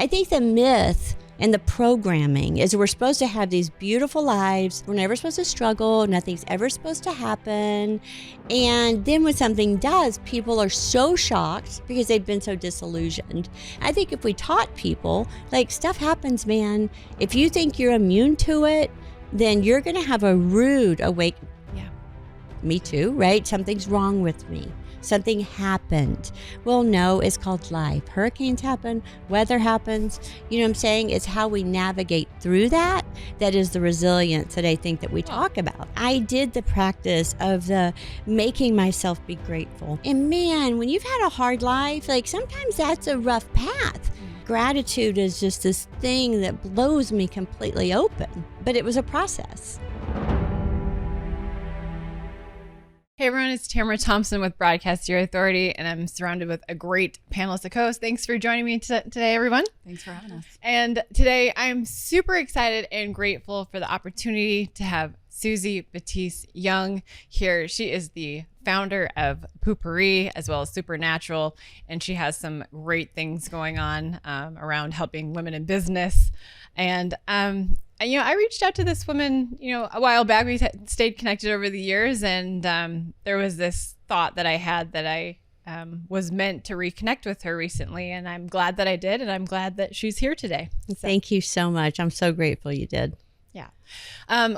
I think the myth and the programming is we're supposed to have these beautiful lives. We're never supposed to struggle. Nothing's ever supposed to happen. And then when something does, people are so shocked because they've been so disillusioned. I think if we taught people, like, stuff happens, man. If you think you're immune to it, then you're going to have a rude awakening. Yeah, me too, right? Something's wrong with me. Something happened. Well, no, it's called life. Hurricanes happen, weather happens. You know what I'm saying? It's how we navigate through that is the resilience that I think that we talk about. I did the practice of the making myself be grateful. And man, when you've had a hard life, like, sometimes that's a rough path. Gratitude is just this thing that blows me completely open, but it was a process. Hey everyone, it's Tamara Thompson with Broadcast Your Authority, and I'm surrounded with a great panelist of hosts. Thanks for joining me today, everyone. Thanks for having us. And today I'm super excited and grateful for the opportunity to have Suzy Batiz Young here. She is the founder of Poo-Pourri as well as Supernatural, and she has some great things going on around helping women in business. And I reached out to this woman, a while back. We stayed connected over the years, and there was this thought that I had that I was meant to reconnect with her recently, and I'm glad that I did, and I'm glad that she's here today. So. Thank you so much. I'm so grateful you did. Yeah.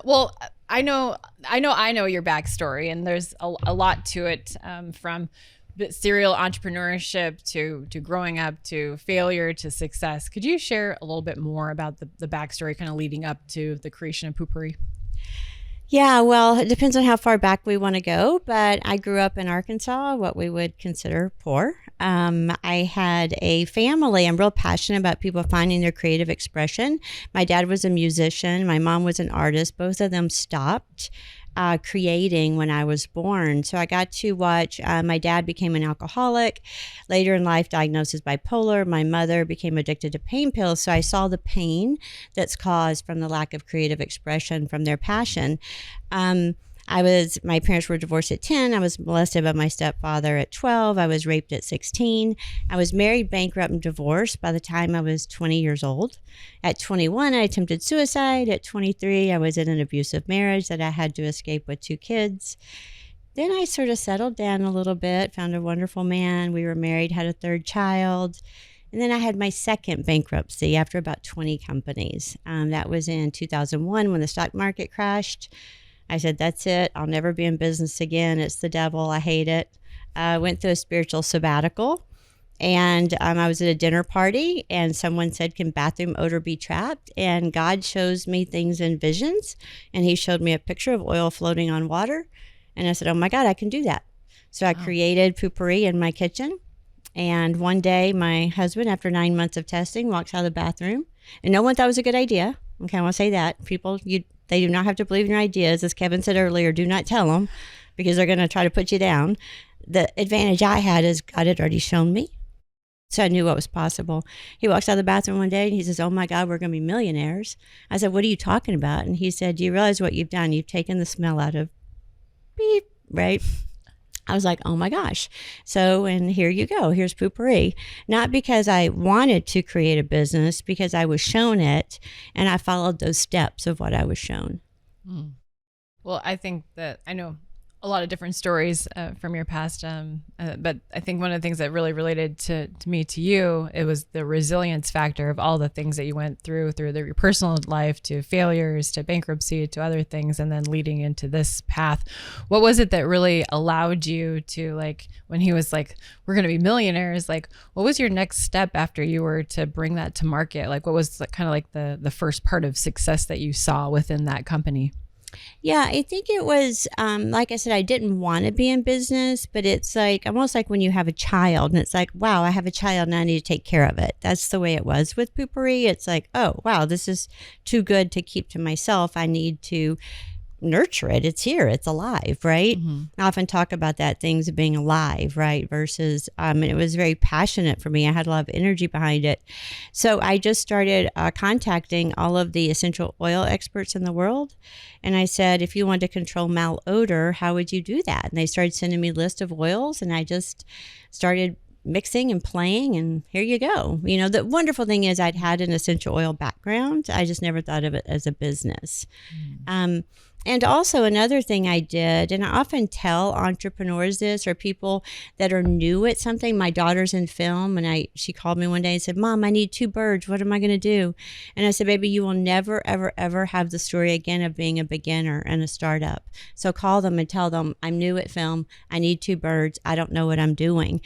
Well, I know your backstory, and there's a lot to it, from serial entrepreneurship to growing up to failure to success. Could you share a little bit more about the backstory kind of leading up to the creation of Poo-Pourri? Yeah, well, it depends on how far back we want to go, but I grew up in Arkansas, what we would consider poor. I had a family. I'm real passionate about people finding their creative expression. My dad was a musician. My mom was an artist. Both of them stopped creating when I was born. So I got to watch, my dad became an alcoholic, later in life diagnosed as bipolar. My mother became addicted to pain pills. So I saw the pain that's caused from the lack of creative expression from their passion. My parents were divorced at 10. I was molested by my stepfather at 12. I was raped at 16. I was married, bankrupt, and divorced by the time I was 20 years old. At 21, I attempted suicide. At 23, I was in an abusive marriage that I had to escape with 2 kids. Then I sort of settled down a little bit, found a wonderful man. We were married, had a 3rd child. And then I had my second bankruptcy after about 20 companies. That was in 2001 when the stock market crashed. I said, that's it. I'll never be in business again. It's the devil. I hate it. I went through a spiritual sabbatical, and I was at a dinner party, and someone said, can bathroom odor be trapped? And God shows me things in visions, and he showed me a picture of oil floating on water. And I said, oh my God, I can do that. So I created Poo-Pourri in my kitchen. And one day my husband, after 9 months of testing, walks out of the bathroom, and no one thought it was a good idea. Okay, I want to say that. People, they do not have to believe in your ideas. As Kevin said earlier, do not tell them, because they're going to try to put you down. The advantage I had is God had already shown me. So I knew what was possible. He walks out of the bathroom one day and he says, oh my God, we're going to be millionaires. I said, what are you talking about? And he said, do you realize what you've done? You've taken the smell out of beep, right? I was like, oh my gosh. So, and here you go. Here's Poo-Pourri. Not because I wanted to create a business, because I was shown it and I followed those steps of what I was shown. Mm. Well, I think that I know a lot of different stories from your past, but I think one of the things that really related to me, to you, it was the resilience factor of all the things that you went through your personal life, to failures, to bankruptcy, to other things, and then leading into this path. What was it that really allowed you to, like, when he was like, we're going to be millionaires, like, what was your next step after you were to bring that to market? Like, what was kind of like the first part of success that you saw within that company? Yeah, I think it was, like I said, I didn't want to be in business, but it's like almost like when you have a child and it's like, wow, I have a child and I need to take care of it. That's the way it was with Poo-Pourri. It's like, oh, wow, this is too good to keep to myself. I need to nurture it. It's here. It's alive, right? Mm-hmm. I often talk about that, things of being alive, right? Versus, and it was very passionate for me. I had a lot of energy behind it. So I just started contacting all of the essential oil experts in the world. And I said, if you want to control malodor, how would you do that? And they started sending me a list of oils, and I just started mixing and playing, and here you go. The wonderful thing is I'd had an essential oil background. I just never thought of it as a business. And also another thing I did, and I often tell entrepreneurs this, or people that are new at something. My daughter's in film, and she called me one day and said, Mom, I need 2 birds. What am I going to do? And I said, baby, you will never, ever, ever have the story again of being a beginner and a startup. So call them and tell them, I'm new at film. I need 2 birds. I don't know what I'm doing.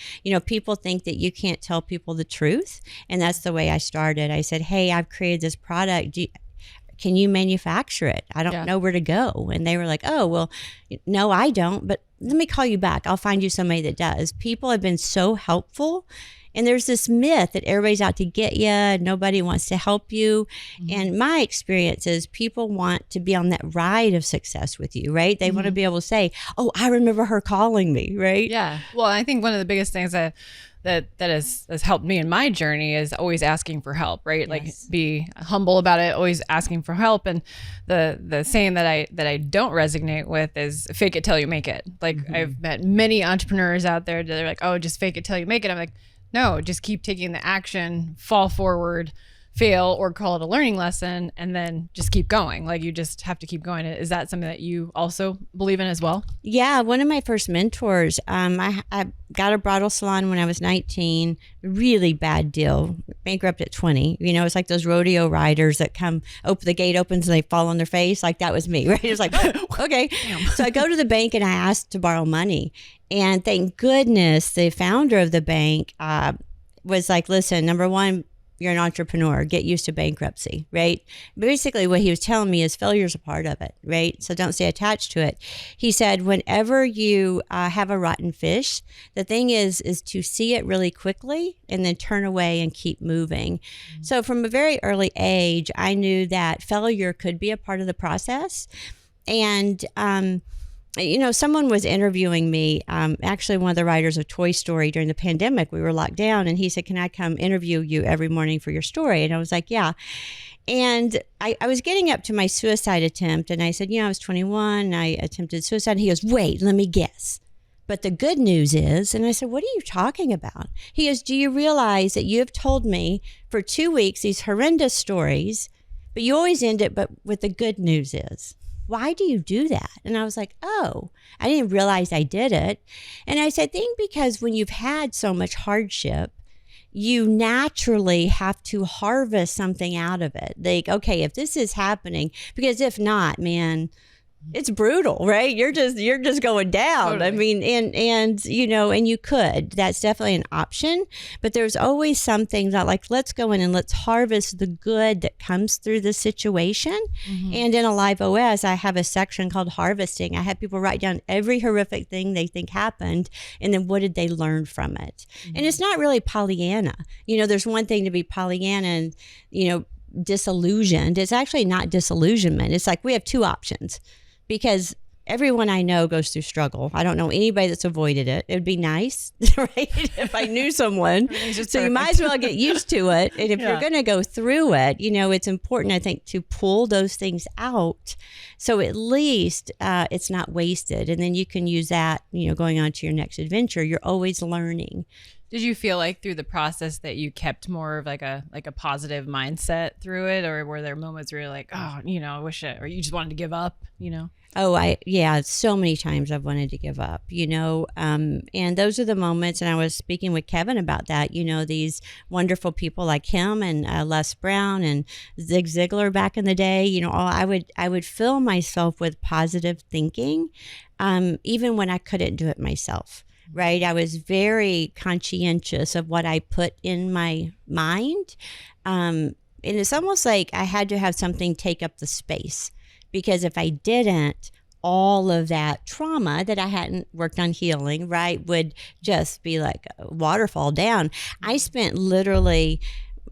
People think that you can't tell people the truth. And that's the way I started. I said, hey, I've created this product. Can you manufacture it? I don't know where to go. And they were like, oh, well, no, I don't, but let me call you back. I'll find you somebody that does. People have been so helpful. And there's this myth that everybody's out to get you. Nobody wants to help you. And my experience is people want to be on that ride of success with you, right? They want to be able to say, oh, I remember her calling me, right? Yeah. Well, I think one of the biggest things that has helped me in my journey is always asking for help, right? Yes. Like be humble about it, always asking for help. And the saying that I don't resonate with is fake it till you make it. Like I've met many entrepreneurs out there that are like, oh, just fake it till you make it. I'm like, no, just keep taking the action, fall forward, fail, or call it a learning lesson, and then just keep going. Like you just have to keep going. Is that something that you also believe in as well? Yeah, one of my first mentors, I got a bridal salon when I was 19, really bad deal, bankrupt at 20. It's like those rodeo riders that the gate opens and they fall on their face. Like that was me, right? It was like, okay. So I go to the bank and I asked to borrow money. And thank goodness the founder of the bank was like, listen, number one, you're an entrepreneur, get used to bankruptcy, right? Basically what he was telling me is failure's a part of it, right? So don't stay attached to it. He said, whenever you have a rotten fish, the thing is to see it really quickly and then turn away and keep moving. So from a very early age, I knew that failure could be a part of the process. And, someone was interviewing me, actually one of the writers of Toy Story during the pandemic. We were locked down and he said, can I come interview you every morning for your story? And I was like, yeah. And I was getting up to my suicide attempt and I said, I was 21 and I attempted suicide. And he goes, wait, let me guess. But the good news is, and I said, what are you talking about? He goes, do you realize that you have told me for 2 weeks these horrendous stories, but you always end it, but what the good news is? Why do you do that? And I was like, oh, I didn't realize I did it. And I said, I think because when you've had so much hardship, you naturally have to harvest something out of it. Like, okay, if this is happening, because if not, man, it's brutal, right? You're just going down. Totally. I mean, and you could. That's definitely an option. But there's always something that like, let's go in and let's harvest the good that comes through the situation. And in Alive OS, I have a section called Harvesting. I have people write down every horrific thing they think happened, and then what did they learn from it? And it's not really Pollyanna. There's one thing to be Pollyanna and, disillusioned. It's actually not disillusionment. It's like we have 2 options. Because everyone I know goes through struggle. I don't know anybody that's avoided it. It would be nice, right? If I knew someone. So you might as well get used to it. And if you're going to go through it, it's important, I think, to pull those things out. So at least it's not wasted. And then you can use that, going on to your next adventure. You're always learning. Did you feel like through the process that you kept more of like a positive mindset through it, or were there moments where you're like, oh, I wish it, or you just wanted to give up, Oh, so many times I've wanted to give up, and those are the moments. And I was speaking with Kevin about that, these wonderful people like him and Les Brown and Zig Ziglar back in the day, I would fill myself with positive thinking, even when I couldn't do it myself. Right. I was very conscientious of what I put in my mind. And it's almost like I had to have something take up the space, because if I didn't, all of that trauma that I hadn't worked on healing, right, would just be like a waterfall down. I spent literally,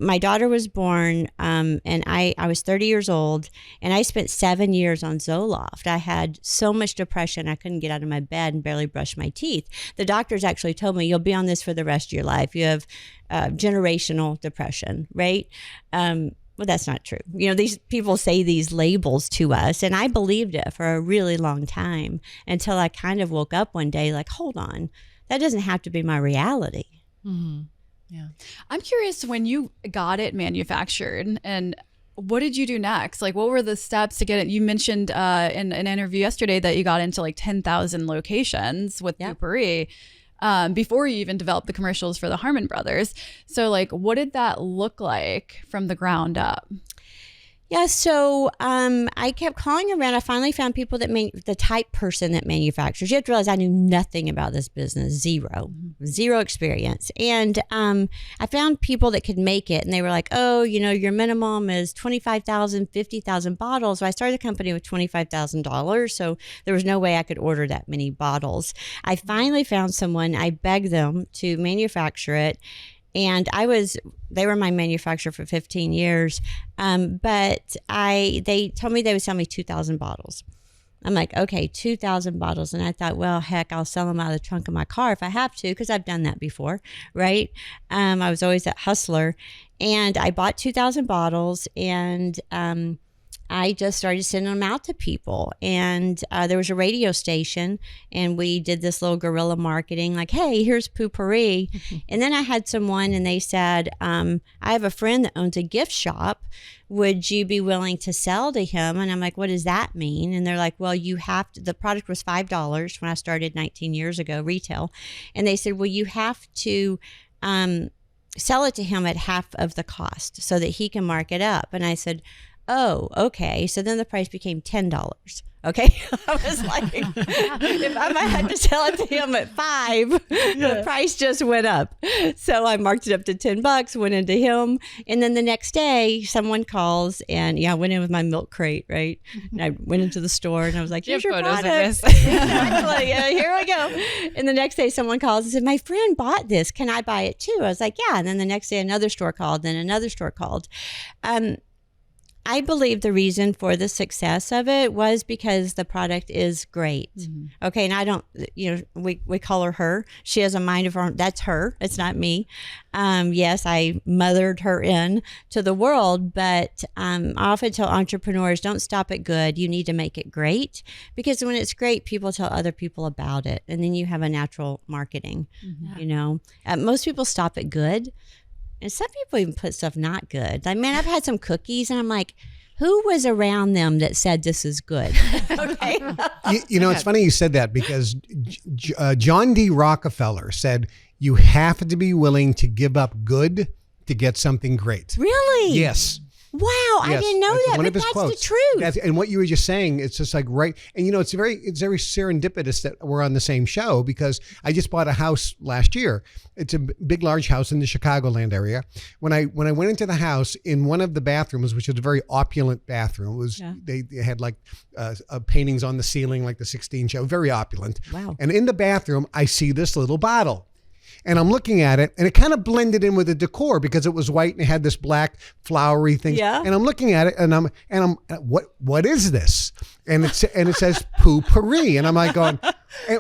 my daughter was born, and I was 30 years old, and I spent 7 years on Zoloft. I had so much depression, I couldn't get out of my bed and barely brush my teeth. The doctors actually told me, you'll be on this for the rest of your life. You have generational depression, right? Well, that's not true. These people say these labels to us, and I believed it for a really long time until I kind of woke up one day like, hold on, that doesn't have to be my reality. Yeah. I'm curious, when you got it manufactured, and what did you do next? Like, what were the steps to get it? You mentioned in an interview yesterday that you got into like 10,000 locations with Poo-Pourri before you even developed the commercials for the Harmon Brothers. So like, what did that look like from the ground up? Yeah, so I kept calling around. I finally found people that the type person that manufactures. You have to realize I knew nothing about this business, zero experience. And I found people that could make it, and they were like, oh, your minimum is 25,000, 50,000 bottles. So I started the company with $25,000, so there was no way I could order that many bottles. I finally found someone. I begged them to manufacture it. And they were my manufacturer for 15 years. But they told me they would sell me 2,000 bottles. I'm like, okay, 2,000 bottles. And I thought, well, heck, I'll sell them out of the trunk of my car if I have to, because I've done that before, right? I was always that hustler. And I bought 2,000 bottles, and I just started sending them out to people. And there was a radio station, and we did this little guerrilla marketing, like, hey, here's Poo-Pourri. And then I had someone, and they said, I have a friend that owns a gift shop. Would you be willing to sell to him? And I'm like, what does that mean? And they're like, well, you have to, the product was $5 when I started 19 years ago, retail. And they said, well, you have to sell it to him at half of the cost so that he can mark it up. And I said, oh, okay. So then the price became $10. Okay. I was like, if I had to sell it to him at $5, the price just went up. So I marked it up to $10, went into him. And then the next day someone calls, and I went in with my milk crate, right? And I went into the store, and I was like, here's your product. Exactly. Here we go. And the next day someone calls and said, my friend bought this. Can I buy it too? I was like, yeah. And then the next day another store called, then another store called. I believe the reason for the success of it was because the product is great. Okay. And I don't, we call her. She has a mind of her own. That's her. It's not me. Yes, I mothered her in to the world, but I often tell entrepreneurs, don't stop at good. You need to make it great, because when it's great, people tell other people about it. And then you have a natural marketing, most people stop at good. And some people even put stuff not good. Like, man, I've had some cookies, and I'm like, who was around them that said this is good? Okay. It's funny you said that, because John D. Rockefeller said you have to be willing to give up good to get something great. Really? Yes. Wow, yes, I didn't know that, but that's quotes. The truth. And what you were just saying, it's just like, right. And it's very serendipitous that we're on the same show, because I just bought a house last year. It's a big, large house in the Chicagoland area. When I went into the house, in one of the bathrooms, which was a very opulent bathroom, they had like paintings on the ceiling, like the 16 show, very opulent. Wow. And in the bathroom, I see this little bottle. And I'm looking at it, and it kind of blended in with the decor because it was white and it had this black flowery thing. Yeah. And I'm looking at it, and I'm what is this? And it says Poo-Pourri, and I'm like going,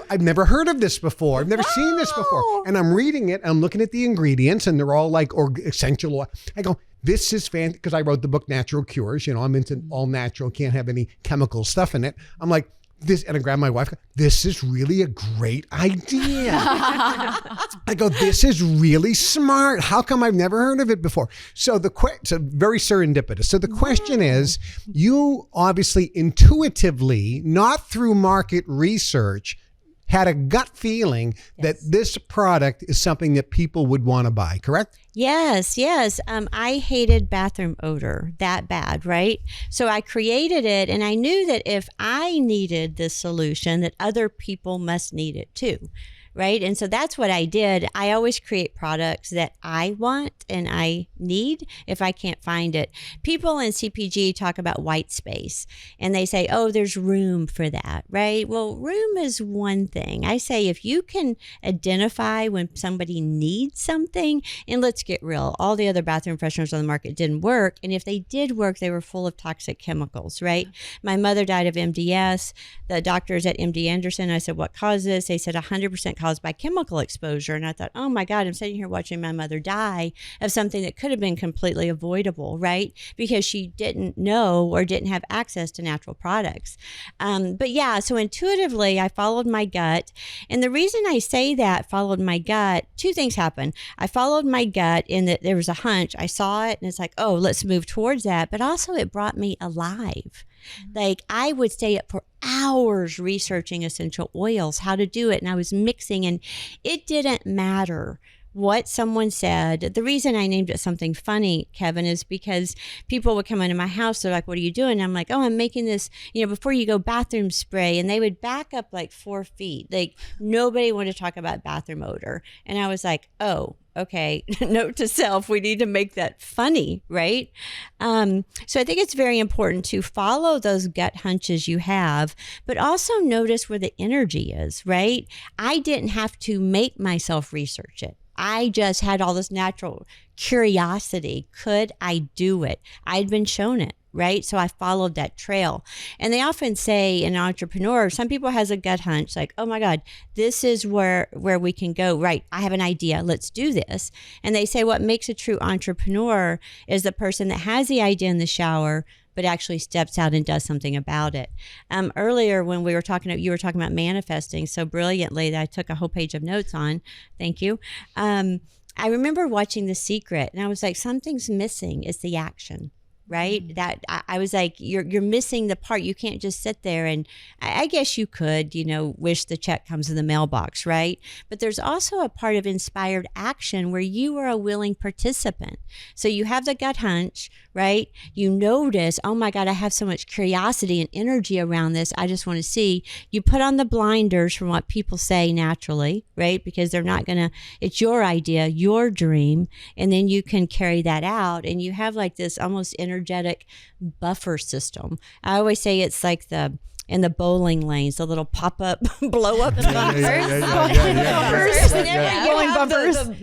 I've never heard of this before. I've never seen this before. And I'm reading it, and I'm looking at the ingredients, and they're all like essential oil. I go, this is fantastic, because I wrote the book Natural Cures. I'm into all natural, can't have any chemical stuff in it. I'm like, this, and I grabbed my wife. This is really a great idea. I go, this is really smart. How come I've never heard of it before? So it's very serendipitous. So the question is, you obviously intuitively, not through market research, had a gut feeling that this product is something that people would want to buy, correct? Yes. I hated bathroom odor that bad, right? So I created it, and I knew that if I needed this solution, that other people must need it too. Right. And so that's what I did. I always create products that I want and I need if I can't find it. People in CPG talk about white space, and they say, oh, there's room for that. Right. Well, room is one thing. I say, if you can identify when somebody needs something, and let's get real, all the other bathroom fresheners on the market didn't work. And if they did work, they were full of toxic chemicals. Right. My mother died of MDS. The doctors at MD Anderson, I said, what caused this? They said 100% caused by chemical exposure. And I thought, oh my God, I'm sitting here watching my mother die of something that could have been completely avoidable, right? Because she didn't know or didn't have access to natural products. But yeah, so intuitively, I followed my gut. And the reason I say that, followed my gut, two things happened. I followed my gut in that there was a hunch. I saw it and it's like, oh, let's move towards that. But also it brought me alive. Like I would stay up for hours researching essential oils, how to do it. And I was mixing, and it didn't matter what someone said. The reason I named it something funny, Kevin, is because people would come into my house. They're like, what are you doing? And I'm like, oh, I'm making this, before you go bathroom spray. And they would back up like 4 feet. Like nobody wanted to talk about bathroom odor. And I was like, oh, okay, note to self, we need to make that funny, right? So I think it's very important to follow those gut hunches you have, but also notice where the energy is, right? I didn't have to make myself research it. I just had all this natural curiosity. Could I do it? I'd been shown it, right? So I followed that trail. And they often say an entrepreneur, some people has a gut hunch like, oh my God, this is where we can go, right? I have an idea. Let's do this. And they say what makes a true entrepreneur is the person that has the idea in the shower, but actually steps out and does something about it. Earlier when we were talking, you were talking about manifesting so brilliantly that I took a whole page of notes on. Thank you. I remember watching The Secret and I was like, something's missing. It's the action. Right? That I was like, you're missing the part. You can't just sit there and I guess you could, wish the check comes in the mailbox, right? But there's also a part of inspired action where you are a willing participant. So you have the gut hunch, right? You notice, oh my God, I have so much curiosity and energy around this. I just want to see. You put on the blinders from what people say naturally, right? Because they're not it's your idea, your dream. And then you can carry that out and you have like this almost energetic buffer system. I always say it's like in the bowling lanes, the little pop-up, blow-up bumpers. The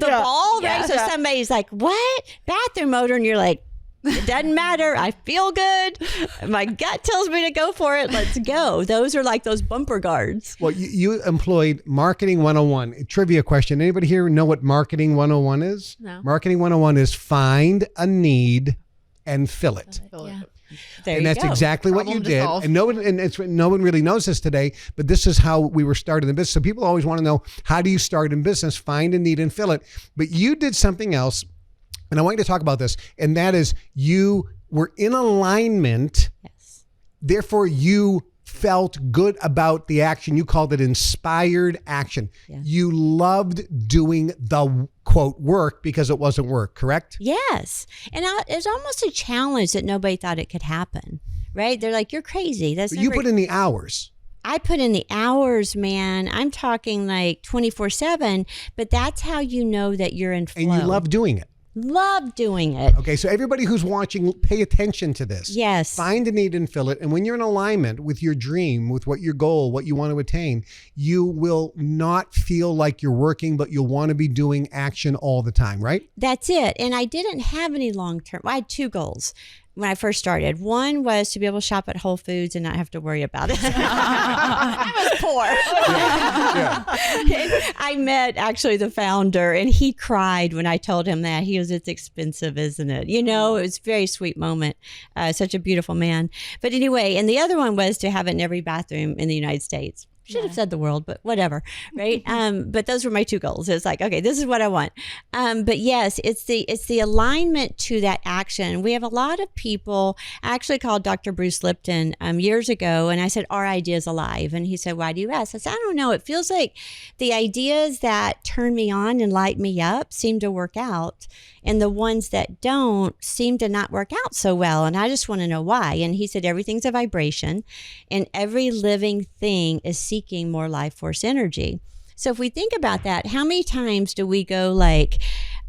ball, right? So somebody's like, what? Bathroom odor? And you're like, it doesn't matter. I feel good. My gut tells me to go for it. Let's go. Those are like those bumper guards. Well, you employed Marketing 101. Trivia question. Anybody here know what Marketing 101 is? No. Marketing 101 is find a need and fill it. Yeah. And that's exactly what you did. And no one really knows this today, but this is how we were started in business. So people always want to know, how do you start in business? Find a need and fill it. But you did something else, and I want you to talk about this, and that is you were in alignment. Yes. Therefore, you felt good about the action. You called it inspired action. Yeah. You loved doing the quote work because it wasn't work, correct? Yes. And it's almost a challenge that nobody thought it could happen, right? They're like, you're crazy. But you put in the hours. I put in the hours, man. I'm talking like 24/7, but that's how you know that you're in flow. And you love doing it. Love doing it. Okay, so everybody who's watching, pay attention to this. Yes. Find a need and fill it. And when you're in alignment with your dream, with what your goal, what you want to attain, you will not feel like you're working, but you'll want to be doing action all the time, right? That's it. And I didn't have any long-term. I had 2 goals when I first started. One was to be able to shop at Whole Foods and not have to worry about it. I was poor. Yeah. I met actually the founder and he cried when I told him that. He was, it's expensive, isn't it? It was a very sweet moment. Such a beautiful man. But anyway, and the other one was to have it in every bathroom in the United States. Should have said the world, but whatever, right? But those were my 2 goals. It's like, okay, this is what I want. But yes, it's the alignment to that action. We have a lot of people. I actually called Dr. Bruce Lipton years ago, and I said, "Are ideas alive?" And he said, "Why do you ask?" I said, "I don't know. It feels like the ideas that turn me on and light me up seem to work out, and the ones that don't seem to not work out so well. And I just want to know why." And he said, "Everything's a vibration, and every living thing is seeking more life force energy." So if we think about that, how many times do we go like,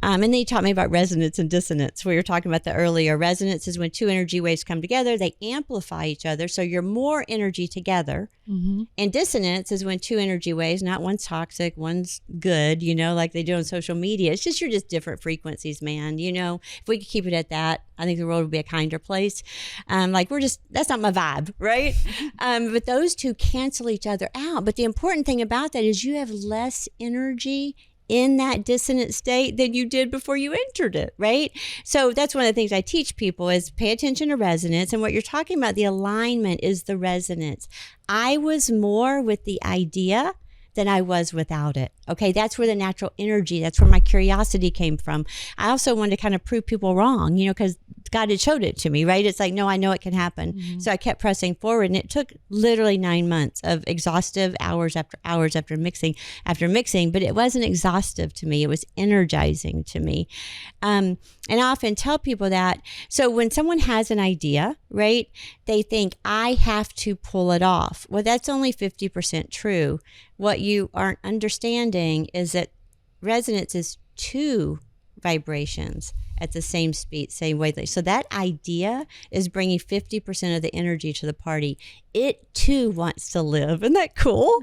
And then you taught me about resonance and dissonance. We were talking about that earlier. Resonance is when two energy waves come together, they amplify each other. So you're more energy together. Mm-hmm. And dissonance is when two energy waves, not one's toxic, one's good, like they do on social media. It's just, you're just different frequencies, man. If we could keep it at that, I think the world would be a kinder place. That's not my vibe, right? But those two cancel each other out. But the important thing about that is you have less energy in that dissonant state than you did before you entered it, right? So that's one of the things I teach people is pay attention to resonance. And what you're talking about, the alignment, is the resonance. I was more with the idea than I was without it. Okay, that's where the natural energy, that's where my curiosity came from. I also wanted to kind of prove people wrong, because God had showed it to me, right? It's like, no, I know it can happen. Mm-hmm. So I kept pressing forward, and it took literally 9 months of exhaustive hours after mixing, but it wasn't exhaustive to me. It was energizing to me. And I often tell people that. So when someone has an idea, right, they think, I have to pull it off. Well, that's only 50% true. What you aren't understanding is that resonance is two vibrations at the same speed, same wavelength. So that idea is bringing 50% of the energy to the party. It too wants to live. Isn't that cool?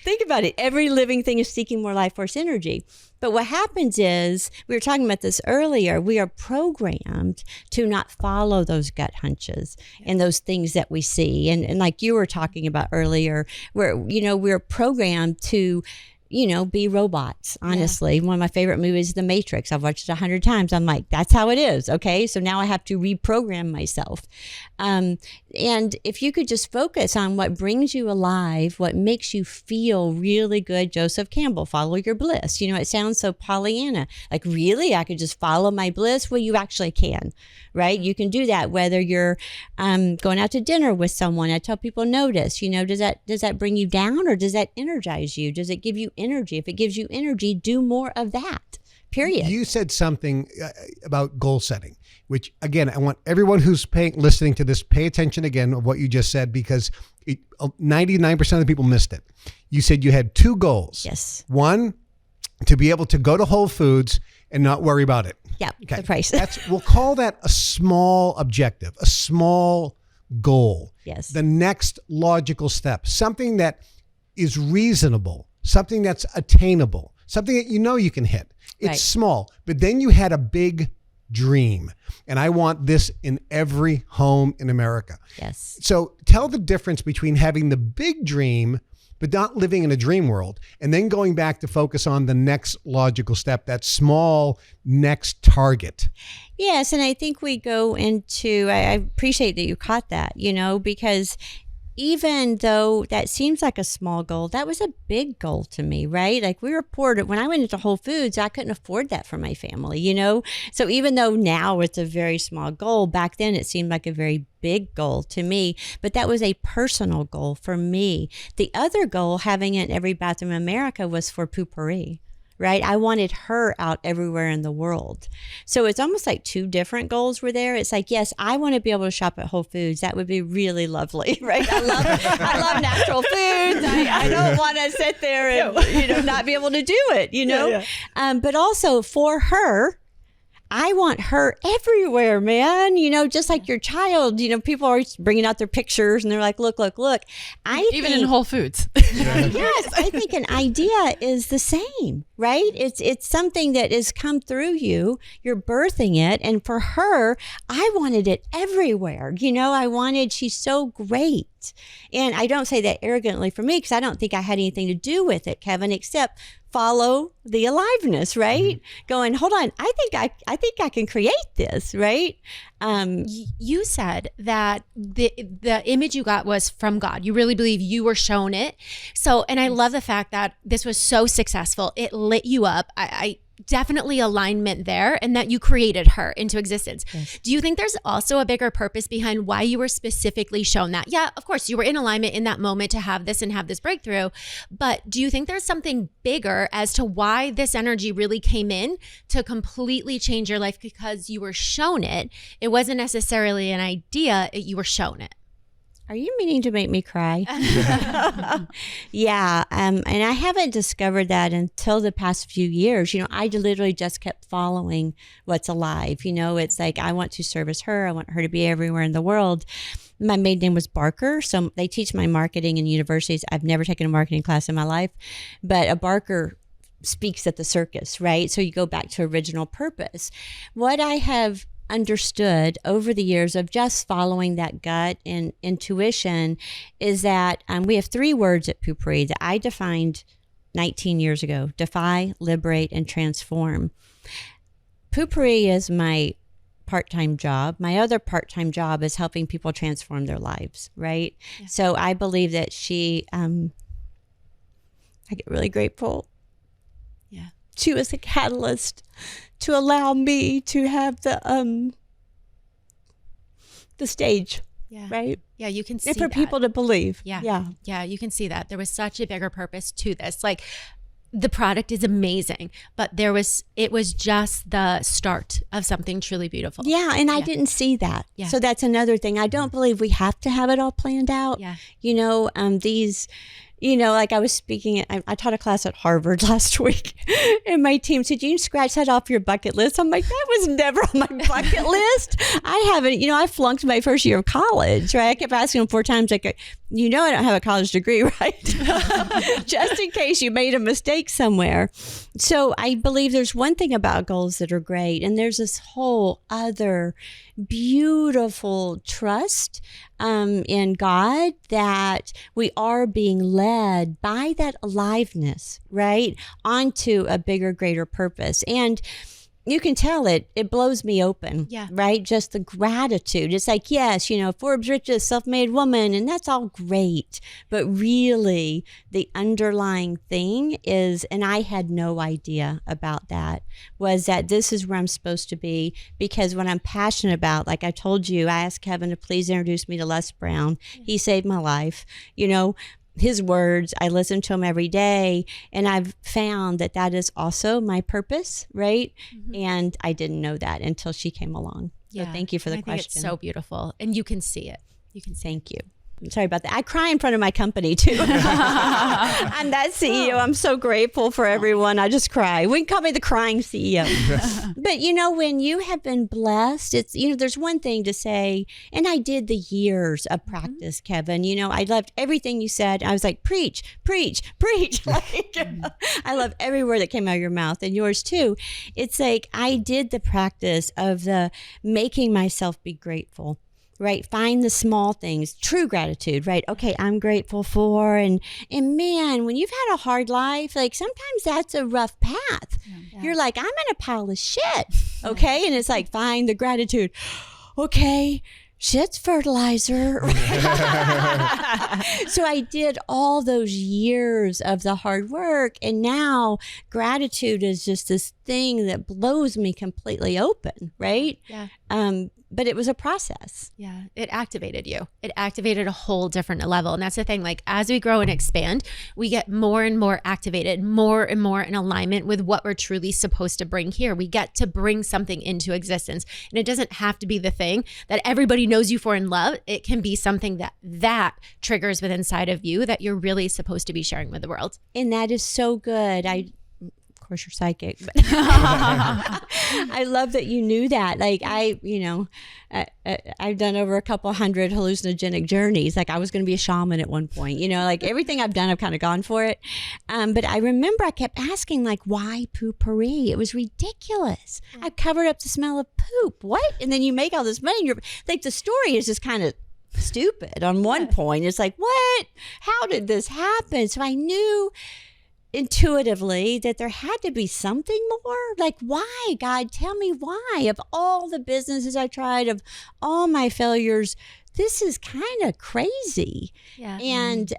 Think about it. Every living thing is seeking more life force energy. But what happens is, we were talking about this earlier, we are programmed to not follow those gut hunches and those things that we see. And like you were talking about earlier, we're programmed to be robots, honestly. Yeah. One of my favorite movies is The Matrix. I've watched it 100 times. I'm like, that's how it is. Okay. So now I have to reprogram myself. And if you could just focus on what brings you alive, what makes you feel really good, Joseph Campbell, follow your bliss. It sounds so Pollyanna. Like, really? I could just follow my bliss? Well, you actually can, right? You can do that whether you're going out to dinner with someone. I tell people, notice, does that bring you down, or does that energize you? Does it give you energy? If it gives you energy, do more of that, period. You said something about goal setting, which, again, I want everyone who's listening to this, pay attention again of what you just said, because 99% of the people missed it. You said you had two goals. Yes. One, to be able to go to Whole Foods and not worry about it. Yeah, okay. The price. We'll call that a small objective, a small goal. Yes. The next logical step, something that is reasonable, something that's attainable, something that you can hit. It's small, but then you had a big dream. And I want this in every home in America. Yes. So tell the difference between having the big dream, but not living in a dream world, and then going back to focus on the next logical step, that small next target. Yes. And I think we go into, I appreciate that you caught that, because even though that seems like a small goal, that was a big goal to me, right? Like, we were poor. When I went into Whole Foods, I couldn't afford that for my family, So even though now it's a very small goal, back then it seemed like a very big goal to me. But that was a personal goal for me. The other goal, having it in every bathroom in America, was for Poo-Pourri. Right? I wanted her out everywhere in the world. So it's almost like two different goals were there. It's like, yes, I want to be able to shop at Whole Foods. That would be really lovely, right? I love natural foods. I don't want to sit there and, not be able to do it, Yeah. But also for her, I want her everywhere, man. Just like your child, people are always bringing out their pictures and they're like, look. Even in Whole Foods. Yes, I think an idea is the same, right? It's something that has come through you. You're birthing it. And for her, I wanted it everywhere. She's so great. And I don't say that arrogantly for me, because I don't think I had anything to do with it, Kevin, except follow the aliveness, right? Mm-hmm. Going, hold on, I think I can create this, right? You said that the image you got was from God. You really believe you were shown it. So, and I love the fact that this was so successful. It lit you up. I definitely alignment there, and that you created her into existence. Yes. Do you think there's also a bigger purpose behind why you were specifically shown that? Yeah, of course, you were in alignment in that moment to have this and have this breakthrough, but do you think there's something bigger as to why this energy really came in to completely change your life because you were shown it? It wasn't necessarily an idea, you were shown it. Are you meaning to make me cry? Yeah. And I haven't discovered that until the past few years. I literally just kept following what's alive. It's like, I want to service her. I want her to be everywhere in the world. My maiden name was Barker. So they teach my marketing in universities. I've never taken a marketing class in my life, but a Barker speaks at the circus, right? So you go back to original purpose. What I have understood over the years of just following that gut and intuition is that we have 3 words at Poo-Pourri that I defined 19 years ago: defy, liberate, and transform. Poo-Pourri is my part-time job. My other part-time job is helping people transform their lives, right? Yeah. So I believe that I get really grateful. Yeah. She was a catalyst to allow me to have the stage, right? Yeah, you can see and for that. people to believe. Yeah, you can see that. There was such a bigger purpose to this. Like, the product is amazing, but it was just the start of something truly beautiful. Yeah, and I didn't see that. Yeah. So that's another thing. I don't believe we have to have it all planned out. Yeah. Like I was speaking, I taught a class at Harvard last week, and my team said, "You scratch that off your bucket list." I'm like, that was never on my bucket list. I haven't, I flunked my first year of college, right? I kept asking them 4 times, like, I don't have a college degree, right? Just in case you made a mistake somewhere. So I believe there's one thing about goals that are great, and there's this whole other beautiful trust in God that we are being led by that aliveness, right, onto a bigger, greater purpose. And you can tell it blows me open, right? Just the gratitude. It's like, yes, Forbes richest self-made woman, and that's all great. But really, the underlying thing is, and I had no idea about that, was that this is where I'm supposed to be. Because what I'm passionate about, like I told you, I asked Kevin to please introduce me to Les Brown. He saved my life. His words, I listen to him every day, and I've found that is also my purpose, right? Mm-hmm. And I didn't know that until she came along. So thank you for the question. I think it's so beautiful, and you can see it. Thank you. I'm sorry about that. I cry in front of my company too. I'm that CEO. I'm so grateful for everyone. I just cry. We can call me the crying CEO. But when you have been blessed, it's, there's one thing to say, and I did the years of practice, Kevin. I loved everything you said. I was like, preach, preach, preach. Like, I love every word that came out of your mouth, and yours too. It's like, I did the practice of the making myself be grateful. Right. Find the small things, true gratitude, right? Okay, I'm grateful for, and man, when you've had a hard life, like sometimes that's a rough path. Yeah. You're like, I'm in a pile of shit. Okay. And it's like, find the gratitude. Okay. Shit's fertilizer. So I did all those years of the hard work, and now gratitude is just this thing that blows me completely open, right? Yeah. But it was a process. Yeah, it activated you. It activated a whole different level. And that's the thing, like, as we grow and expand, we get more and more activated, more and more in alignment with what we're truly supposed to bring here. We get to bring something into existence. And it doesn't have to be the thing that everybody knows you for and love. It can be something that triggers within inside of you that you're really supposed to be sharing with the world. And that is so good. Of course, you're psychic, but I love that you knew that. Like I've done over a couple hundred hallucinogenic journeys. Like I was going to be a shaman at one point, like everything I've done, I've kind of gone for it. But I remember I kept asking, like, why Poo-Pourri? It was ridiculous. I covered up the smell of poop. What? And then you make all this money. You're like, the story is just kind of stupid on one point. It's like, what? How did this happen? So I knew intuitively that there had to be something more. Like, why, God, tell me why? Of all the businesses I tried, of all my failures, this is kind of crazy. Yeah. And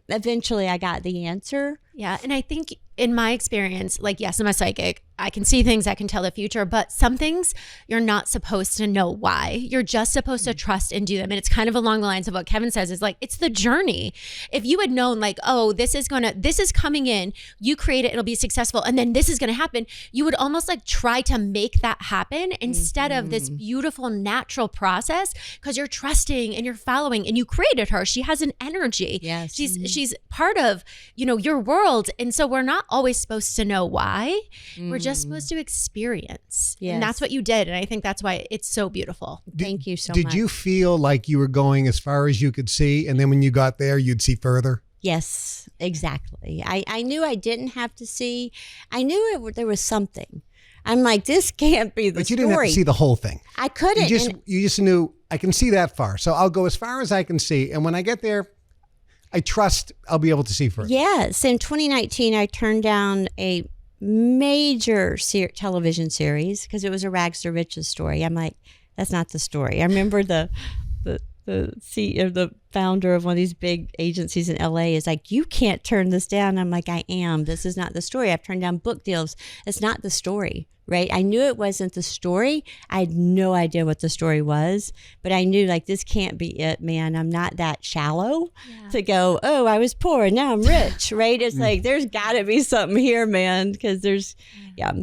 eventually I got the answer. Yeah. And I think in my experience, like, yes, I'm a psychic. I can see things, I can tell the future, but some things you're not supposed to know why. You're just supposed to trust and do them. And it's kind of along the lines of what Kevin says is like, it's the journey. If you had known like, oh, this is coming in, you create it, it'll be successful. And then this is going to happen. You would almost like try to make that happen instead of this beautiful natural process because you're trusting and you're following and you created her. She has an energy. Yes. She's part of, your world. And so we're not always supposed to know why. We're just supposed to experience. Yes. And that's what you did. And I think that's why it's so beautiful. Thank you so much. Did you feel like you were going as far as you could see, and then when you got there, you'd see further? Yes, exactly. I knew I didn't have to see. I knew there was something. I'm like, this can't be the But you story. didn't have to see the whole thing. I couldn't. You just knew, I can see that far, so I'll go as far as I can see. And when I get there, I trust I'll be able to see further. Yes. In 2019, I turned down a major television series because it was a rags to riches story. I'm like, that's not the story. I remember the CEO, the founder of one of these big agencies in LA is like, you can't turn this down. I'm like, I am. This is not the story. I've turned down book deals. It's not the story, right? I knew it wasn't the story. I had no idea what the story was, but I knew like, this can't be it, man. I'm not that shallow to go, oh, I was poor and now I'm rich, right? It's like, there's got to be something here, man, because there's,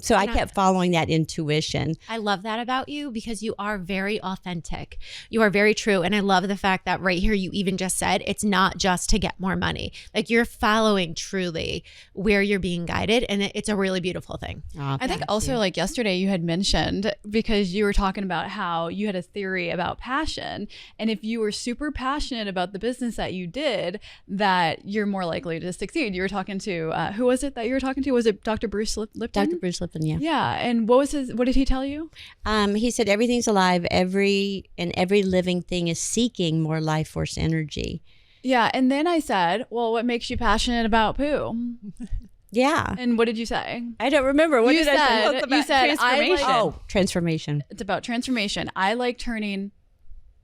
So I kept following that intuition. I love that about you because you are very authentic. You are very true. And I love the fact that right here, you even just said, it's not just to get more money. Like you're following truly where you're being guided. And it's a really beautiful thing. I think also like yesterday you had mentioned, because you were talking about how you had a theory about passion. And if you were super passionate about the business that you did, that you're more likely to succeed. You were talking to, who was it that you were talking to? Was it Dr. Bruce Lipton? Dr. Bruce Lipton, yeah. Yeah. And what did he tell you? He said everything's alive, every living thing is seeking more life force energy. Yeah. And then I said, well, what makes you passionate about poo? Yeah. And what did you say? I don't remember. What You did I say? said- It's you said, transformation. Transformation. It's about transformation. I like turning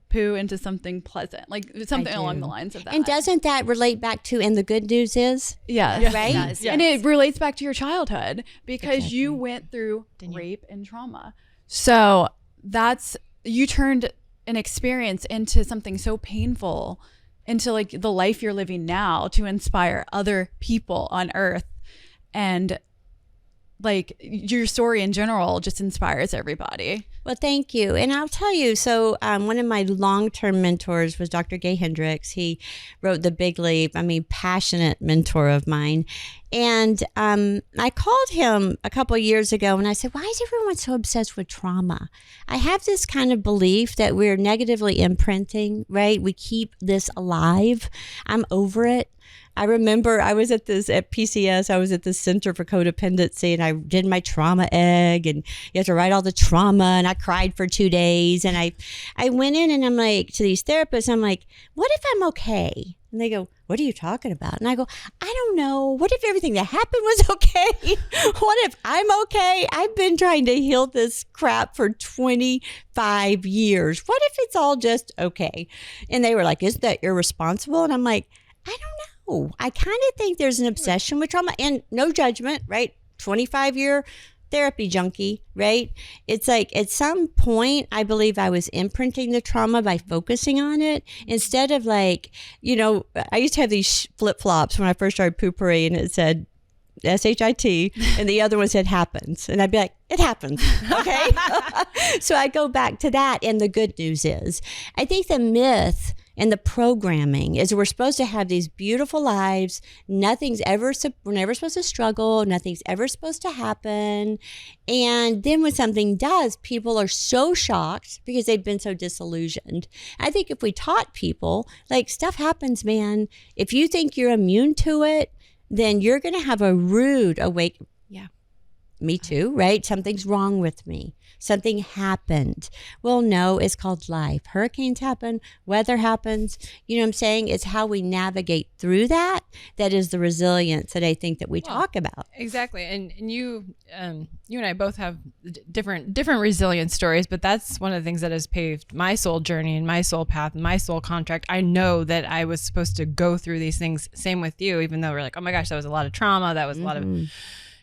poo into something pleasant, like something I along do. the lines of that. And doesn't that relate back to, and the good news is? Yes. Right? Yes. And it relates back to your childhood because Exactly. you went through rape and trauma. So you turned an experience into something so painful, into like the life you're living now to inspire other people on earth. And like your story in general just inspires everybody. Well, thank you. And I'll tell you, so one of my long-term mentors was Dr. Gay Hendricks. He wrote The Big Leap. Passionate mentor of mine. And I called him a couple of years ago and I said, why is everyone so obsessed with trauma? I have this kind of belief that we're negatively imprinting, right? We keep this alive. I'm over it. I remember I was at PCS, I was at the Center for Codependency, and I did my trauma egg, and you have to write all the trauma, and I cried for 2 days. And I went in and I'm like, to these therapists, I'm like, what if I'm okay? And they go, what are you talking about? And I go, I don't know. What if everything that happened was okay? What if I'm okay? I've been trying to heal this crap for 25 years. What if it's all just okay? And they were like, isn't that irresponsible? And I'm like, I don't know. I kind of think there's an obsession with trauma, and no judgment, right? 25-year therapy junkie, right? It's like at some point, I believe I was imprinting the trauma by focusing on it instead of like, I used to have these flip-flops when I first started Poo-Pourri, and it said SHIT, and the other one said happens. And I'd be like, it happens. Okay. So I go back to that. And the good news is, I think the myth and the programming is we're supposed to have these beautiful lives. We're never supposed to struggle. Nothing's ever supposed to happen. And then when something does, people are so shocked because they've been so disillusioned. I think if we taught people, like, stuff happens, man. If you think you're immune to it, then you're going to have a rude awakening. me too, right? Something's wrong with me. Something happened. Well, no, it's called life. Hurricanes happen, weather happens. You know what I'm saying? It's how we navigate through that is the resilience that I think that we talk about. Exactly. And you and I both have different resilience stories, but that's one of the things that has paved my soul journey and my soul path and my soul contract. I know that I was supposed to go through these things. Same with you, even though we're like, oh my gosh, that was a lot of trauma. That was a lot of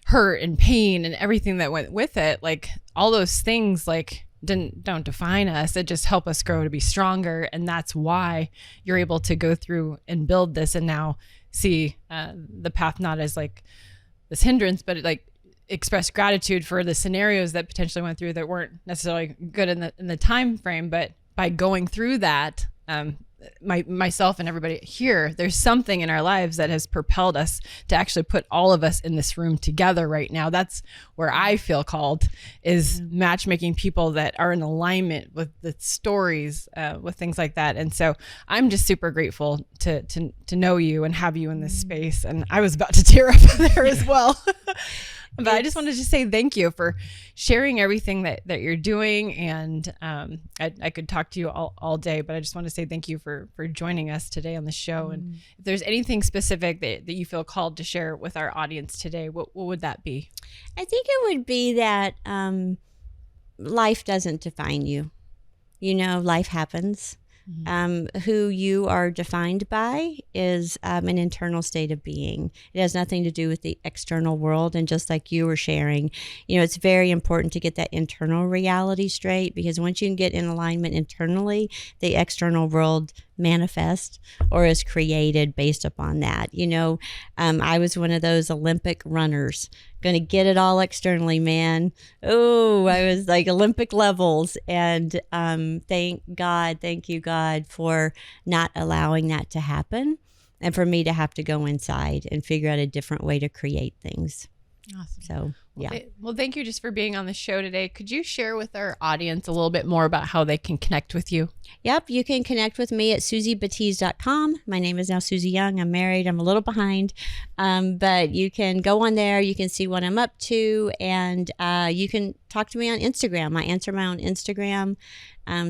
hurt and pain and everything that went with it. Like all those things like don't define us. It just help us grow to be stronger. And that's why you're able to go through and build this and now see the path not as like this hindrance, but like express gratitude for the scenarios that potentially went through that weren't necessarily good in the time frame. But by going through that, myself and everybody here, there's something in our lives that has propelled us to actually put all of us in this room together right now. That's where I feel called, is matchmaking people that are in alignment with the stories, with things like that. And so I'm just super grateful to know you and have you in this space. And I was about to tear up there as well. But I just wanted to say thank you for sharing everything that you're doing. And I could talk to you all day, but I just want to say thank you for joining us today on the show. And if there's anything specific that you feel called to share with our audience today, what would that be? I think it would be that life doesn't define you. You know, life happens. Who you are defined by is an internal state of being. It has nothing to do with the external world. And just like you were sharing, you know, it's very important to get that internal reality straight, because once you can get in alignment internally, the external world manifests or is created based upon that. You know, I was one of those Olympic runners, going to get it all externally, man. Oh, I was like Olympic levels. And thank you, God, for not allowing that to happen and for me to have to go inside and figure out a different way to create things. Awesome. So, yeah. Well, thank you just for being on the show today. Could you share with our audience a little bit more about how they can connect with you? Yep. You can connect with me at SuzyBatiz.com. My name is now Suzy Young. I'm married. I'm a little behind. But you can go on there. You can see what I'm up to. And you can talk to me on Instagram. I answer my own Instagram.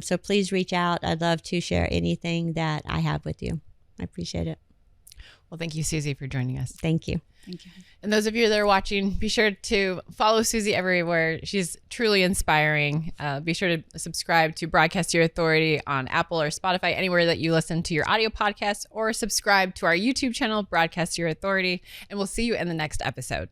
So please reach out. I'd love to share anything that I have with you. I appreciate it. Well, thank you, Suzy, for joining us. Thank you. Thank you. And those of you that are watching, be sure to follow Suzy everywhere. She's truly inspiring. Be sure to subscribe to Broadcast Your Authority on Apple or Spotify, anywhere that you listen to your audio podcasts, or subscribe to our YouTube channel, Broadcast Your Authority. And we'll see you in the next episode.